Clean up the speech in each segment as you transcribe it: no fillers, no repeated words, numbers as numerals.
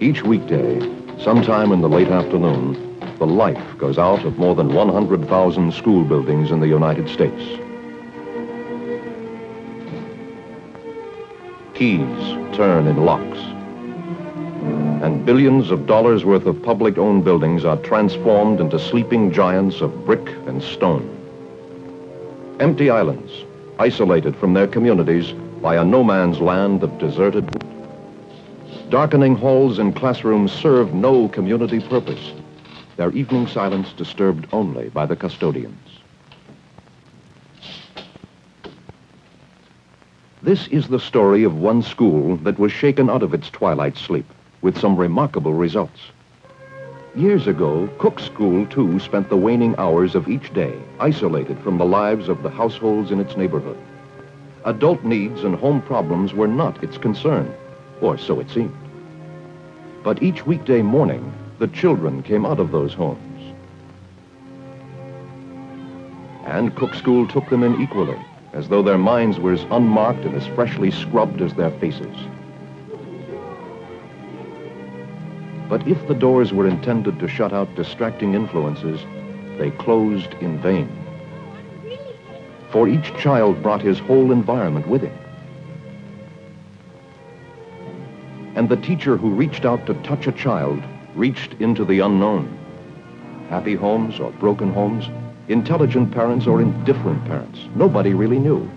Each weekday, sometime in the late afternoon, the life goes out of more than 100,000 school buildings in the United States. Keys turn in locks, and billions of dollars worth of public-owned buildings are transformed into sleeping giants of brick and stone. Empty islands, isolated from their communities by a no-man's land of deserted. Darkening halls and classrooms serve no community purpose, their evening silence disturbed only by the custodians. This is the story of one school that was shaken out of its twilight sleep with some remarkable results. Years ago, Cook's School, too, spent the waning hours of each day isolated from the lives of the households in its neighborhood. Adult needs and home problems were not its concern, or so it seemed. But each weekday morning, the children came out of those homes. And Cook School took them in equally, as though their minds were as unmarked and as freshly scrubbed as their faces. But if the doors were intended to shut out distracting influences, they closed in vain. For each child brought his whole environment with him. And the teacher who reached out to touch a child reached into the unknown. Happy homes or broken homes, intelligent parents or indifferent parents, nobody really knew.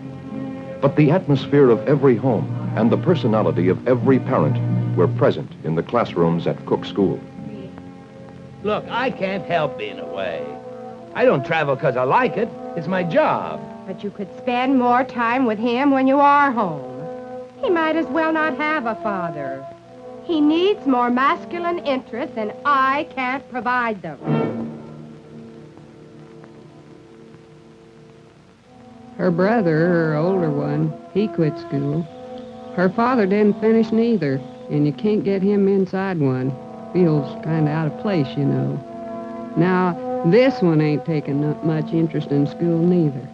But the atmosphere of every home and the personality of every parent were present in the classrooms at Cook School. Look, I can't help being away. I don't travel because I like it. It's my job. But you could spend more time with him when you are home. He might as well not have a father. He needs more masculine interests, and I can't provide them. Her brother, her older one, he quit school. Her father didn't finish neither, and you can't get him inside one. Feels kind of out of place, you know. Now, this one ain't taking much interest in school neither.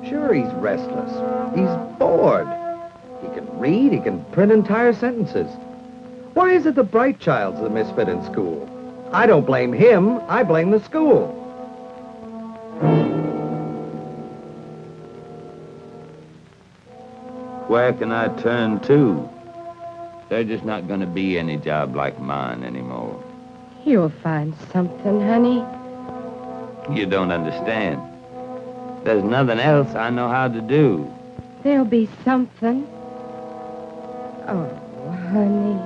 Sure, he's restless. He's bored. He can read, he can print entire sentences. Why is it the bright child's the misfit in school? I don't blame him, I blame the school. Where can I turn to? There's just not going to be any job like mine anymore. You'll find something, honey. You don't understand. There's nothing else I know how to do. There'll be something. Oh, honey.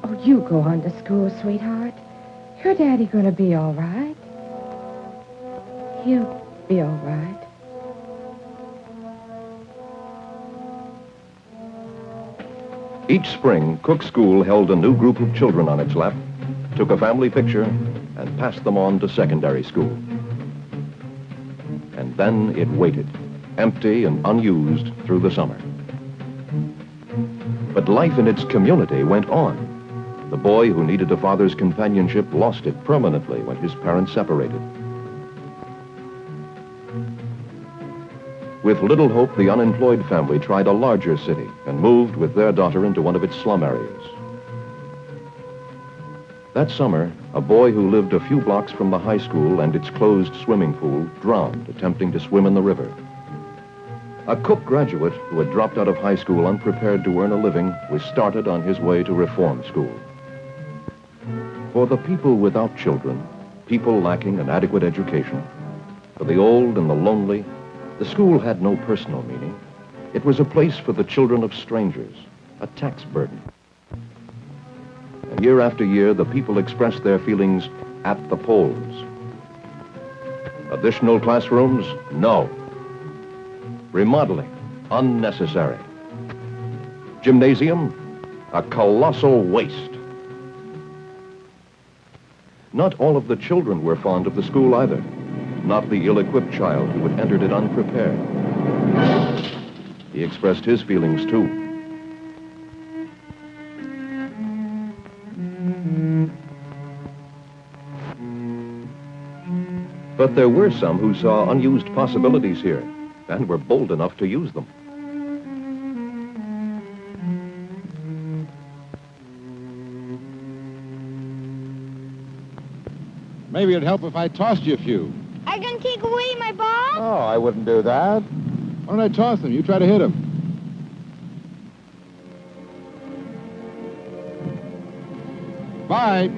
Oh, you go on to school, sweetheart. Your daddy gonna be all right. He'll be all right. Each spring, Cook School held a new group of children on its lap, took a family picture, and passed them on to secondary school. And then it waited, empty and unused, through the summer. But life in its community went on. The boy who needed a father's companionship lost it permanently when his parents separated. With little hope, the unemployed family tried a larger city and moved with their daughter into one of its slum areas. That summer, a boy who lived a few blocks from the high school and its closed swimming pool drowned attempting to swim in the river. A Cook graduate who had dropped out of high school unprepared to earn a living was started on his way to reform school. For the people without children, people lacking an adequate education, for the old and the lonely, The school had no personal meaning. It was a place for the children of strangers, a tax burden. And year after year, the people expressed their feelings at the polls. Additional classrooms? No. Remodeling? Unnecessary. Gymnasium? A colossal waste. Not all of the children were fond of the school either. Not the ill-equipped child who had entered it unprepared. He expressed his feelings too. But there were some who saw unused possibilities here and were bold enough to use them. Maybe it'd help if I tossed you a few. Are you going to take away my ball? Oh, I wouldn't do that. Why don't I toss them? You try to hit them. Bye.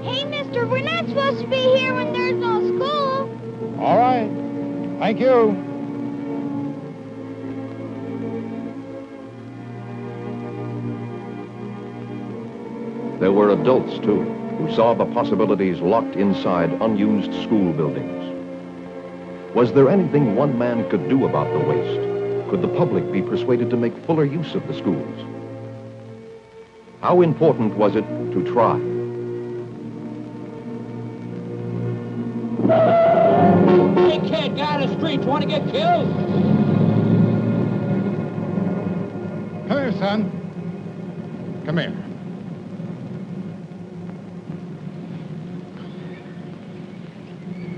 Hey, mister, we're not supposed to be here when there's no school. All right. Thank you. There were adults, too, who saw the possibilities locked inside unused school buildings. Was there anything one man could do about the waste? Could the public be persuaded to make fuller use of the schools? How important was it to try? Hey, kid, guy on the street, want to get killed? Come here, son. Come here.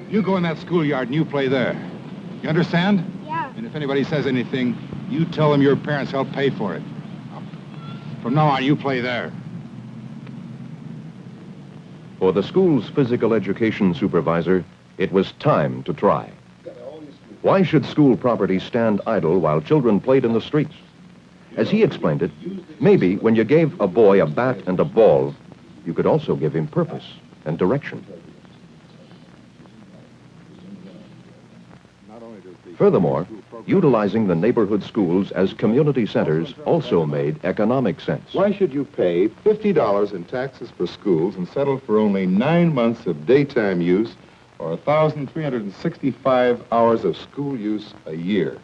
You go in that schoolyard and you play there. You understand? Yeah. And if anybody says anything, you tell them your parents helped pay for it. From now on, you play there. For the school's physical education supervisor, it was time to try. Why should school property stand idle while children played in the streets? As he explained it, maybe when you gave a boy a bat and a ball, you could also give him purpose and direction. Furthermore, utilizing the neighborhood schools as community centers also made economic sense. Why should you pay $50 in taxes for schools and settle for only 9 months of daytime use or 1,365 hours of school use a year,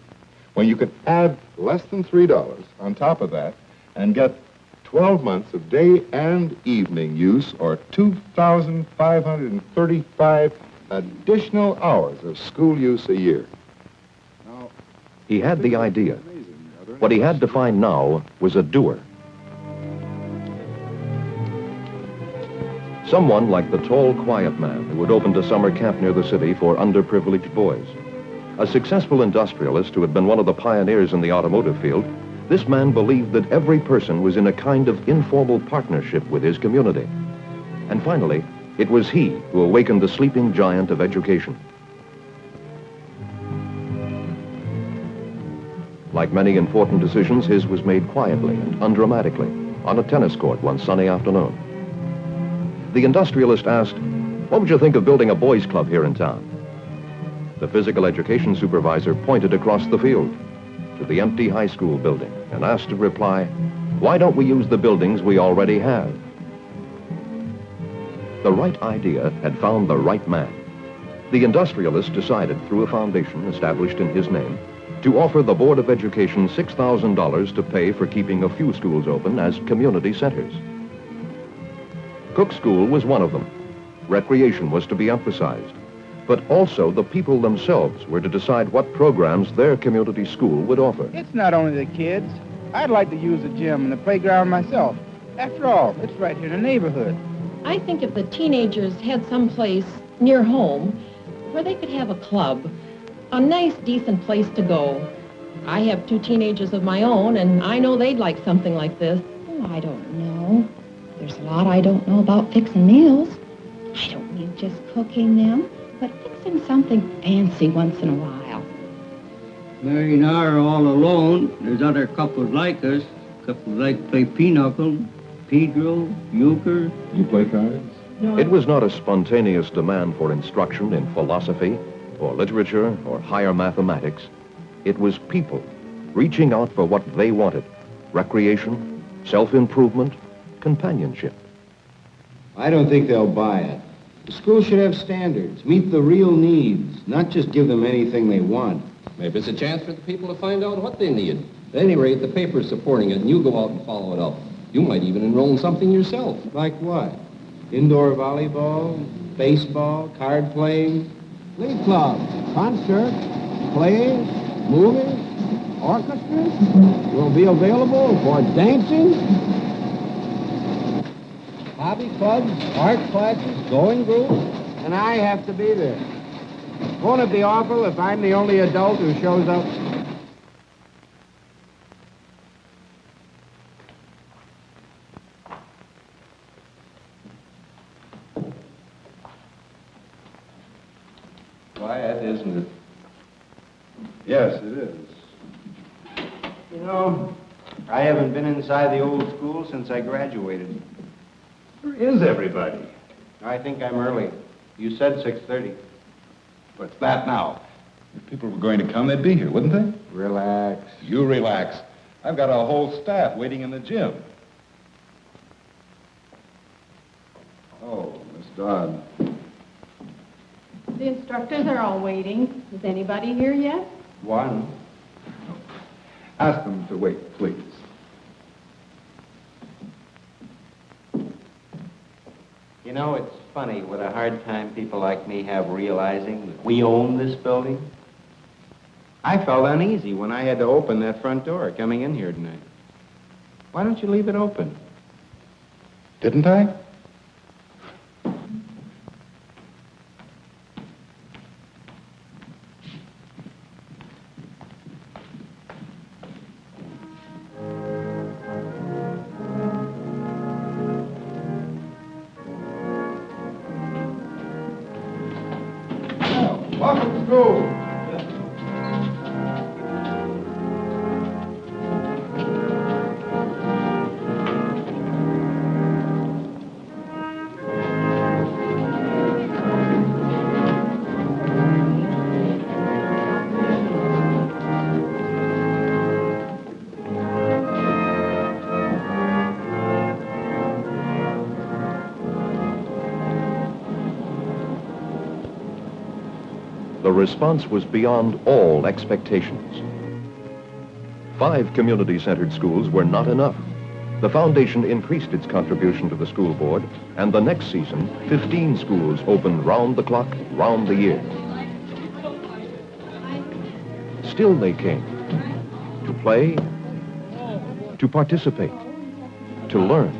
when you could add less than $3 on top of that and get 12 months of day and evening use or 2,535 additional hours of school use a year? He had the idea. What he had to find now was a doer. Someone like the tall, quiet man who had opened a summer camp near the city for underprivileged boys. A successful industrialist who had been one of the pioneers in the automotive field, this man believed that every person was in a kind of informal partnership with his community. And finally, it was he who awakened the sleeping giant of education. Like many important decisions, his was made quietly and undramatically on a tennis court one sunny afternoon. The industrialist asked, "What would you think of building a boys' club here in town?" The physical education supervisor pointed across the field to the empty high school building and asked to reply, "Why don't we use the buildings we already have?" The right idea had found the right man. The industrialist decided, through a foundation established in his name, to offer the Board of Education $6,000 to pay for keeping a few schools open as community centers. Cook School was one of them. Recreation was to be emphasized, but also the people themselves were to decide what programs their community school would offer. It's not only the kids. I'd like to use the gym and the playground myself. After all, it's right here in the neighborhood. I think if the teenagers had some place near home where they could have a club, a nice, decent place to go. I have 2 teenagers of my own, and I know they'd like something like this. Oh, I don't know. There's a lot I don't know about fixing meals. I don't mean just cooking them, but fixing something fancy once in a while. Mary and I are all alone. There's other couples like us. Couples like to play pinochle, pedro, euchre. You play cards? It was not a spontaneous demand for instruction in philosophy, or literature, or higher mathematics. It was people reaching out for what they wanted: recreation, self-improvement, companionship. I don't think they'll buy it. The school should have standards, meet the real needs, not just give them anything they want. Maybe it's a chance for the people to find out what they need. At any rate, the paper's supporting it, and you go out and follow it up. You might even enroll in something yourself. Like what? Indoor volleyball, baseball, card playing? League club, concerts, plays, movies, orchestras will be available for dancing, hobby clubs, art classes, going groups, and I have to be there. Won't it be awful if I'm the only adult who shows up? Quiet, isn't it? Yes, it is. You know, I haven't been inside the old school since I graduated. Where is everybody? I think I'm early. You said 6:30. What's that now? If people were going to come, they'd be here, wouldn't they? Relax. You relax. I've got a whole staff waiting in the gym. Oh, Miss Dodd. The instructors are all waiting. Is anybody here yet? One. Ask them to wait, please. You know, it's funny what a hard time people like me have realizing that we own this building. I felt uneasy when I had to open that front door coming in here tonight. Why don't you leave it open? Didn't I? Welcome to school. The response was beyond all expectations. 5 community-centered schools were not enough. The foundation increased its contribution to the school board, and the next season, 15 schools opened round the clock, round the year. Still they came to play, to participate, to learn,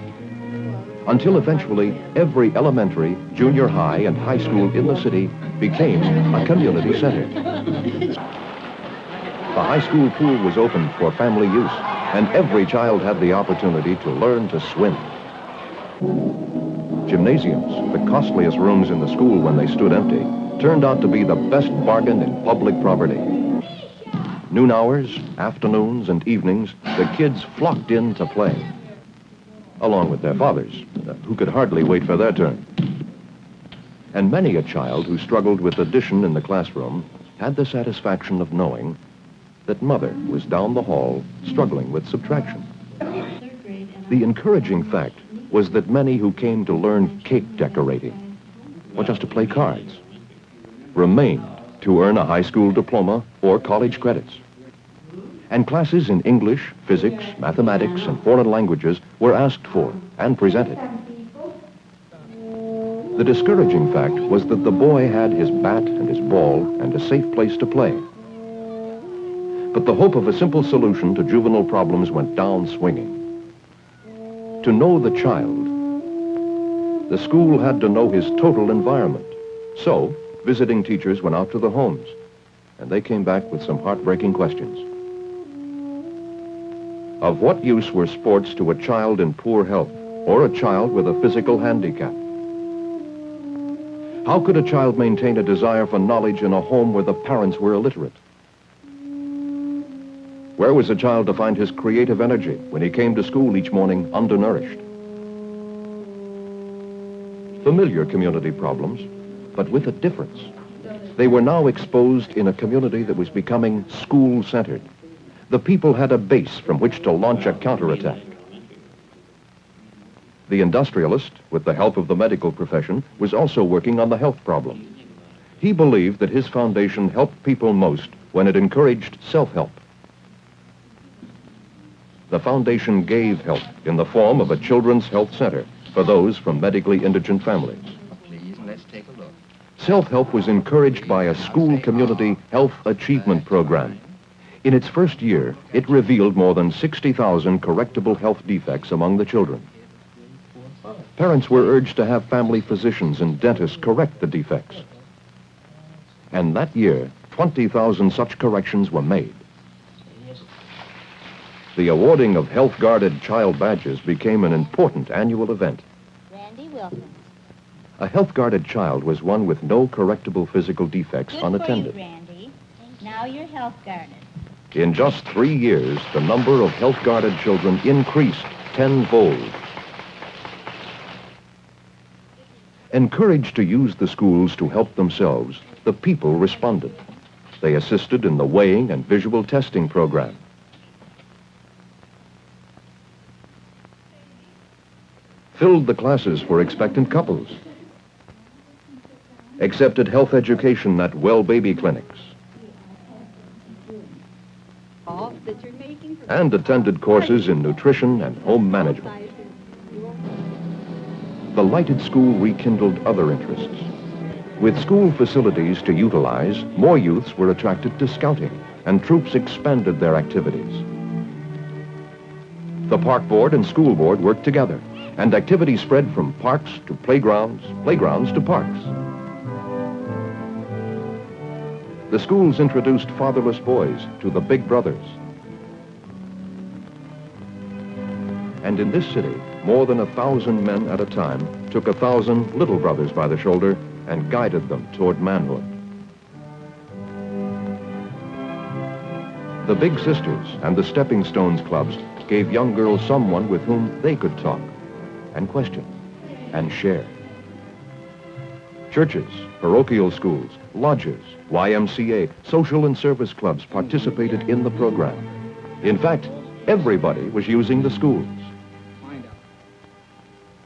until eventually every elementary, junior high, and high school in the city became a community center. The high school pool was opened for family use, and every child had the opportunity to learn to swim. Gymnasiums, the costliest rooms in the school when they stood empty, turned out to be the best bargain in public property. Noon hours, afternoons, and evenings, the kids flocked in to play, along with their fathers, who could hardly wait for their turn. And many a child who struggled with addition in the classroom had the satisfaction of knowing that mother was down the hall struggling with subtraction. The encouraging fact was that many who came to learn cake decorating, or just to play cards, remained to earn a high school diploma or college credits. And classes in English, physics, mathematics, and foreign languages were asked for and presented. The discouraging fact was that the boy had his bat and his ball and a safe place to play. But the hope of a simple solution to juvenile problems went down swinging. To know the child, the school had to know his total environment. So, visiting teachers went out to the homes, and they came back with some heartbreaking questions. Of what use were sports to a child in poor health or a child with a physical handicap? How could a child maintain a desire for knowledge in a home where the parents were illiterate? Where was a child to find his creative energy when he came to school each morning undernourished? Familiar community problems, but with a difference. They were now exposed in a community that was becoming school-centered. The people had a base from which to launch a counterattack. The industrialist, with the help of the medical profession, was also working on the health problem. He believed that his foundation helped people most when it encouraged self-help. The foundation gave help in the form of a children's health center for those from medically indigent families. Please, let's take a look. Self-help was encouraged by a school community health achievement program. In its first year, it revealed more than 60,000 correctable health defects among the children. Parents were urged to have family physicians and dentists correct the defects. And that year, 20,000 such corrections were made. The awarding of health-guarded child badges became an important annual event. Randy Wilkins. A health-guarded child was one with no correctable physical defects unattended. Good for you, Randy. Now you're health-guarded. In just 3 years, the number of health-guarded children increased tenfold. Encouraged to use the schools to help themselves, the people responded. They assisted in the weighing and visual testing program. Filled the classes for expectant couples. Accepted health education at well baby clinics. And attended courses in nutrition and home management. The lighted school rekindled other interests. With school facilities to utilize, more youths were attracted to scouting, and troops expanded their activities. The park board and school board worked together, and activities spread from parks to playgrounds, playgrounds to parks. The schools introduced fatherless boys to the big brothers. And in this city, more than 1,000 men at a time took 1,000 little brothers by the shoulder and guided them toward manhood. The Big Sisters and the Stepping Stones clubs gave young girls someone with whom they could talk and question and share. Churches, parochial schools, lodges, YMCA, social and service clubs participated in the program. In fact, everybody was using the schools.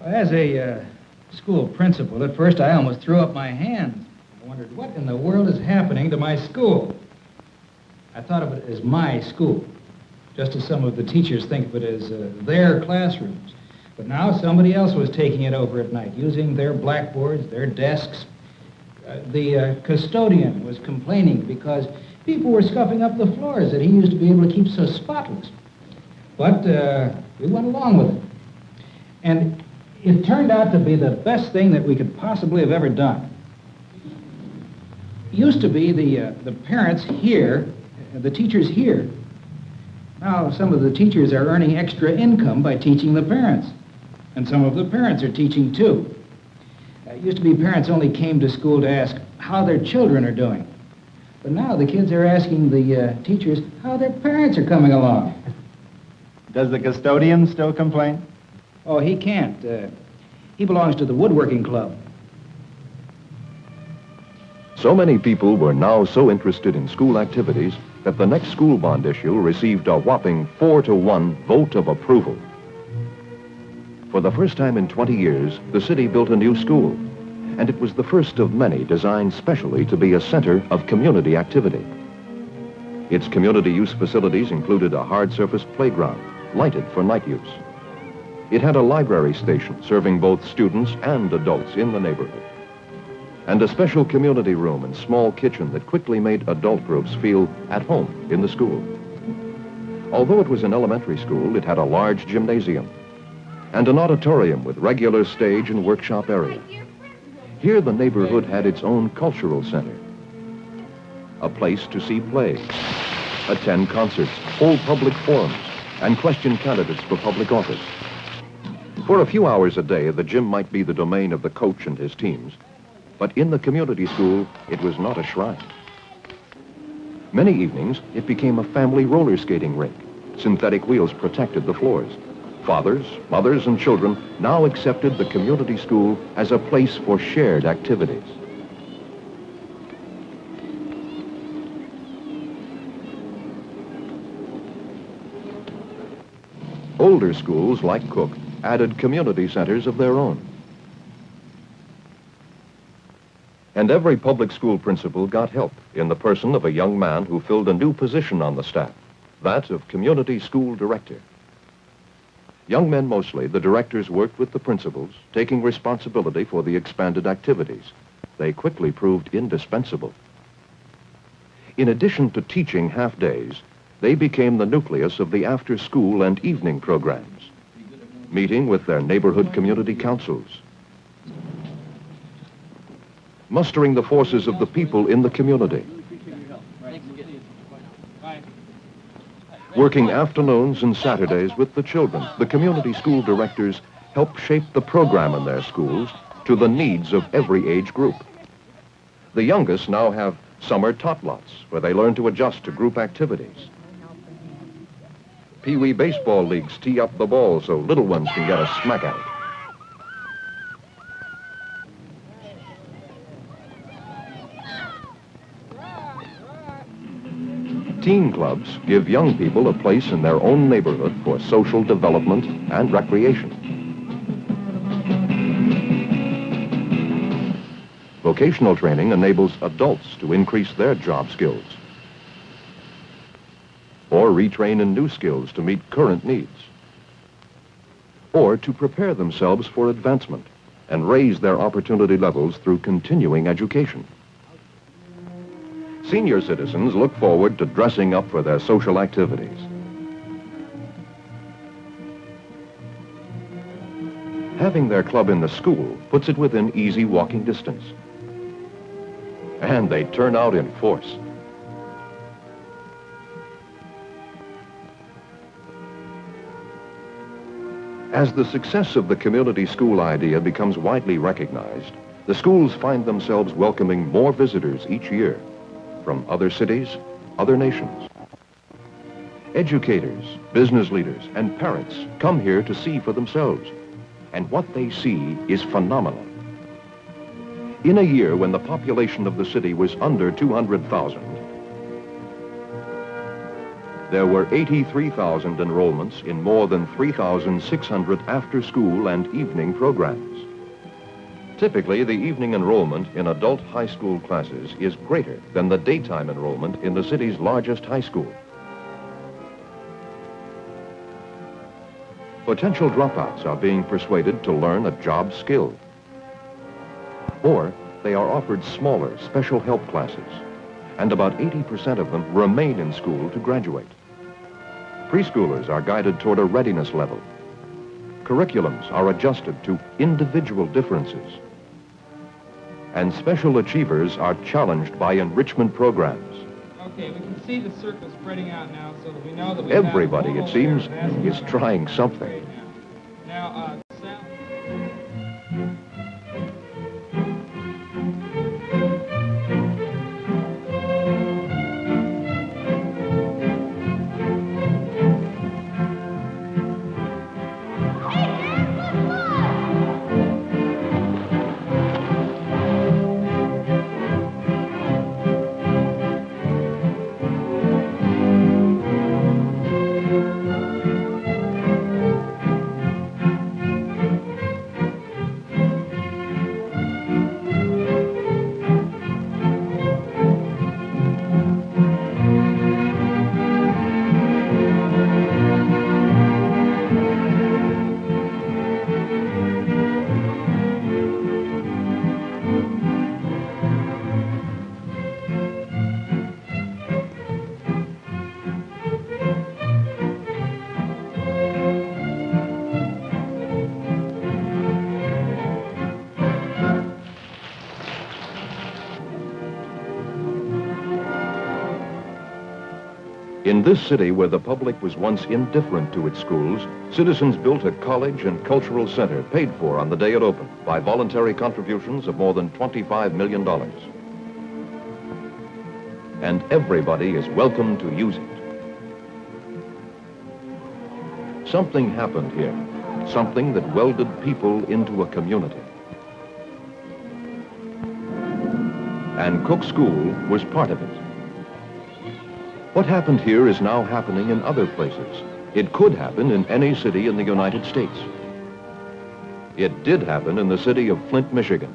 As a school principal, at first I almost threw up my hands. I wondered, what in the world is happening to my school? I thought of it as my school, just as some of the teachers think of it as their classrooms. But now somebody else was taking it over at night, using their blackboards, their desks. The custodian was complaining because people were scuffing up the floors that he used to be able to keep so spotless. But we went along with it. And it turned out to be the best thing that we could possibly have ever done. It used to be the parents here, the teachers here. Now some of the teachers are earning extra income by teaching the parents. And some of the parents are teaching too. It used to be parents only came to school to ask how their children are doing. But now the kids are asking the teachers how their parents are coming along. Does the custodian still complain? Oh, he can't. He belongs to the woodworking club. So many people were now so interested in school activities that the next school bond issue received a whopping 4-to-1 vote of approval. For the first time in 20 years, the city built a new school, and it was the first of many designed specially to be a center of community activity. Its community use facilities included a hard surface playground, lighted for night use. It had a library station serving both students and adults in the neighborhood, and a special community room and small kitchen that quickly made adult groups feel at home in the school. Although it was an elementary school, it had a large gymnasium and an auditorium with regular stage and workshop area. Here the neighborhood had its own cultural center, a place to see plays, attend concerts, hold public forums, and question candidates for public office. For a few hours a day, the gym might be the domain of the coach and his teams, but in the community school, it was not a shrine. Many evenings, it became a family roller skating rink. Synthetic wheels protected the floors. Fathers, mothers, and children now accepted the community school as a place for shared activities. Older schools, like Cook, added community centers of their own. And every public school principal got help in the person of a young man who filled a new position on the staff, that of community school director. Young men mostly, the directors worked with the principals, taking responsibility for the expanded activities. They quickly proved indispensable. In addition to teaching half-days, they became the nucleus of the after-school and evening programs, meeting with their neighborhood community councils, mustering the forces of the people in the community, working afternoons and Saturdays with the children. The community school directors help shape the program in their schools to the needs of every age group. The youngest now have summer tot lots, where they learn to adjust to group activities. Pee-wee baseball leagues tee up the ball so little ones can get a smack at it. Teen clubs give young people a place in their own neighborhood for social development and recreation. Vocational training enables adults to increase their job skills or retrain in new skills to meet current needs, or to prepare themselves for advancement and raise their opportunity levels through continuing education. Senior citizens look forward to dressing up for their social activities. Having their club in the school puts it within easy walking distance. And they turn out in force. As the success of the community school idea becomes widely recognized, the schools find themselves welcoming more visitors each year from other cities, other nations. Educators, business leaders, and parents come here to see for themselves, and what they see is phenomenal. In a year when the population of the city was under 200,000, there were 83,000 enrollments in more than 3,600 after-school and evening programs. Typically, the evening enrollment in adult high school classes is greater than the daytime enrollment in the city's largest high school. Potential dropouts are being persuaded to learn a job skill, or they are offered smaller special help classes, and about 80% of them remain in school to graduate. Preschoolers are guided toward a readiness level. Curriculums are adjusted to individual differences, and special achievers are challenged by enrichment programs. Okay, we can see the circle spreading out now so that we know that we Everybody, it seems, is trying something. Now, In this city where the public was once indifferent to its schools, citizens built a college and cultural center paid for on the day it opened by voluntary contributions of more than $25 million. And everybody is welcome to use it. Something happened here, something that welded people into a community. And Cook School was part of it. What happened here is now happening in other places. It could happen in any city in the United States. It did happen in the city of Flint, Michigan.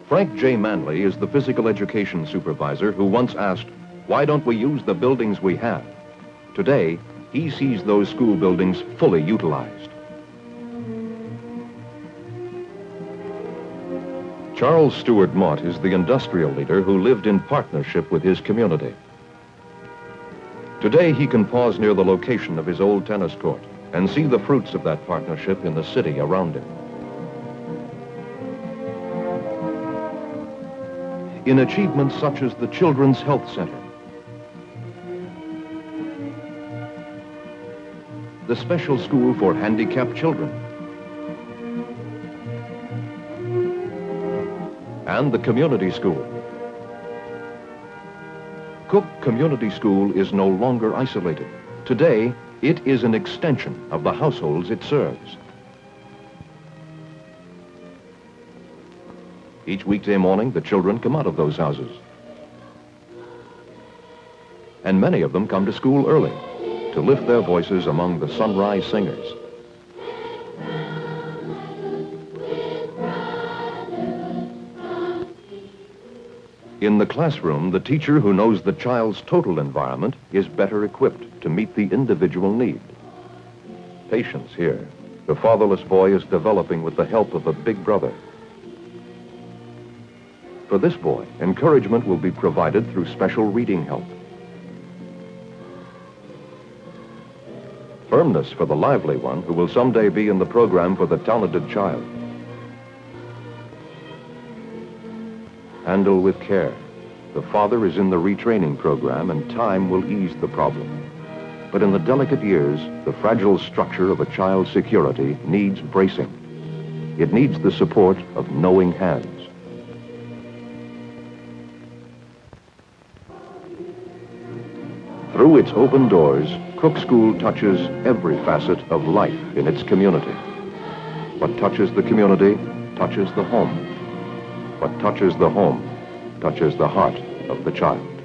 Frank J. Manley is the physical education supervisor who once asked, "Why don't we use the buildings we have?" Today, he sees those school buildings fully utilized. Charles Stewart Mott is the industrial leader who lived in partnership with his community. Today, he can pause near the location of his old tennis court and see the fruits of that partnership in the city around him. In achievements such as the Children's Health Center, the special school for handicapped children, and the community school. Cook Community School is no longer isolated. Today, it is an extension of the households it serves. Each weekday morning, the children come out of those houses. And many of them come to school early to lift their voices among the sunrise singers. In the classroom, the teacher who knows the child's total environment is better equipped to meet the individual need. Patience here. The fatherless boy is developing with the help of a big brother. For this boy, encouragement will be provided through special reading help. Firmness for the lively one who will someday be in the program for the talented child. Handle with care. The father is in the retraining program and time will ease the problem. But in the delicate years, the fragile structure of a child's security needs bracing. It needs the support of knowing hands. Through its open doors, Cook School touches every facet of life in its community. What touches the community touches the home. What touches the home touches the heart of the child.